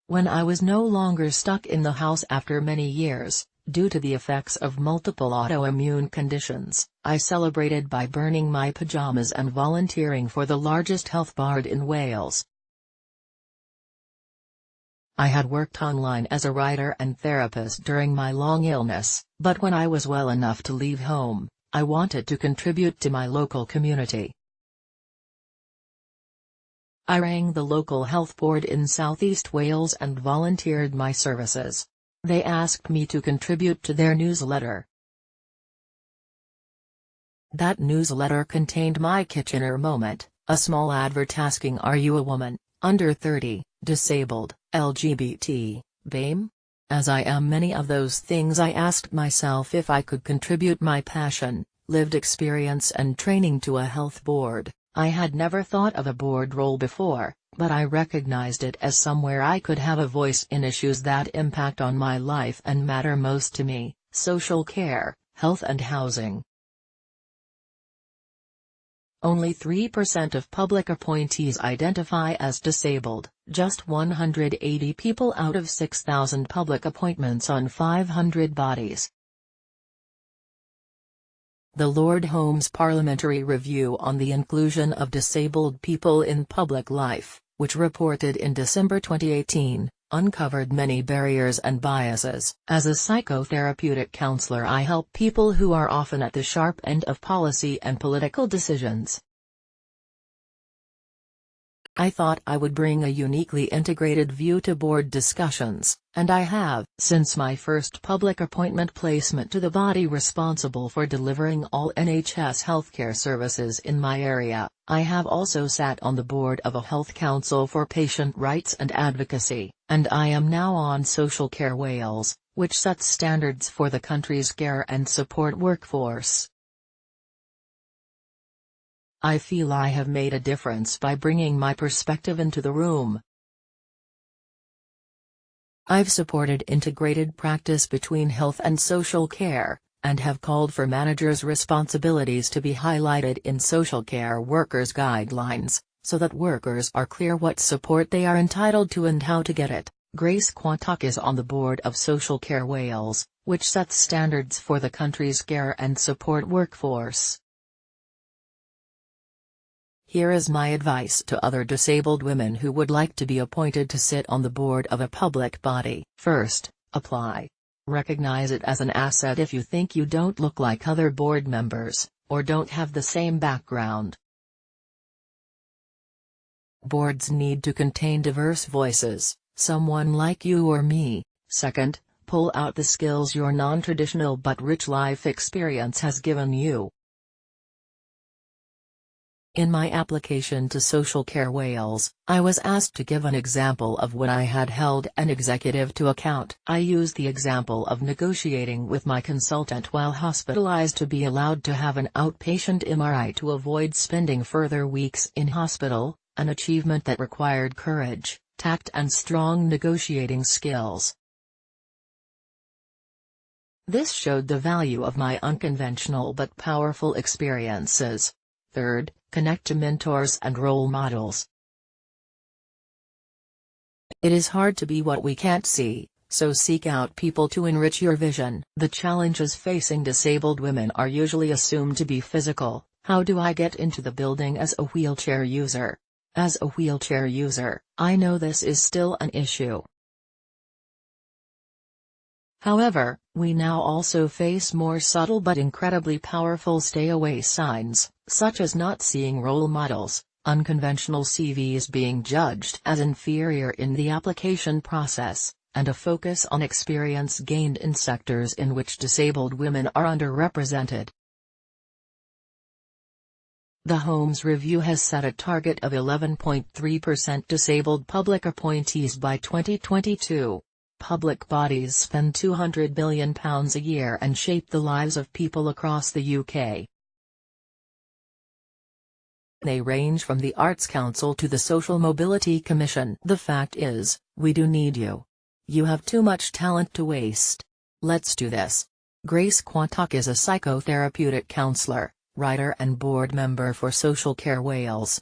When I was no longer stuck in the house after many years, due to the effects of multiple autoimmune conditions, I celebrated by burning my pajamas and volunteering for the largest health board in Wales. I had worked online as a writer and therapist during my long illness, but when I was well enough to leave home, I wanted to contribute to my local community. I rang the local health board in Southeast Wales and volunteered my services. They asked me to contribute to their newsletter. That newsletter contained my Kitchener moment, a small advert asking, "Are you a woman, under 30, disabled, LGBT, BAME?" As I am many of those things, I asked myself if I could contribute my passion, lived experience and training to a health board. I had never thought of a board role before, but I recognized it as somewhere I could have a voice in issues that impact on my life and matter most to me: social care, health and housing. Only 3% of public appointees identify as disabled, just 180 people out of 6,000 public appointments on 500 bodies. The Lord Holmes Parliamentary Review on the Inclusion of Disabled People in Public Life, which reported in December 2018, uncovered many barriers and biases. As a psychotherapeutic counselor, I help people who are often at the sharp end of policy and political decisions. I thought I would bring a uniquely integrated view to board discussions, and I have. Since my first public appointment placement to the body responsible for delivering all NHS healthcare services in my area, I have also sat on the board of a health council for patient rights and advocacy, and I am now on Social Care Wales, which sets standards for the country's care and support workforce. I feel I have made a difference by bringing my perspective into the room. I've supported integrated practice between health and social care, and have called for managers' responsibilities to be highlighted in social care workers' guidelines, so that workers are clear what support they are entitled to and how to get it. Grace Quantock is on the board of Social Care Wales, which sets standards for the country's care and support workforce. Here is my advice to other disabled women who would like to be appointed to sit on the board of a public body. First, apply. Recognize it as an asset if you think you don't look like other board members, or don't have the same background. Boards need to contain diverse voices, someone like you or me. Second, pull out the skills your non-traditional but rich life experience has given you. In my application to Social Care Wales, I was asked to give an example of when I had held an executive to account. I used the example of negotiating with my consultant while hospitalized to be allowed to have an outpatient MRI to avoid spending further weeks in hospital, an achievement that required courage, tact and strong negotiating skills. This showed the value of my unconventional but powerful experiences. Third, connect to mentors and role models. It is hard to be what we can't see, so seek out people to enrich your vision. The challenges facing disabled women are usually assumed to be physical. How do I get into the building as a wheelchair user? As a wheelchair user, I know this is still an issue. However, we now also face more subtle but incredibly powerful stay-away signs, such as not seeing role models, unconventional CVs being judged as inferior in the application process, and a focus on experience gained in sectors in which disabled women are underrepresented. The Holmes Review has set a target of 11.3% disabled public appointees by 2022. Public bodies spend £200 billion a year and shape the lives of people across the UK. They range from the Arts Council to the Social Mobility Commission. The fact is, we do need you. You have too much talent to waste. Let's do this. Grace Quantock is a psychotherapeutic counselor, writer and board member for Social Care Wales.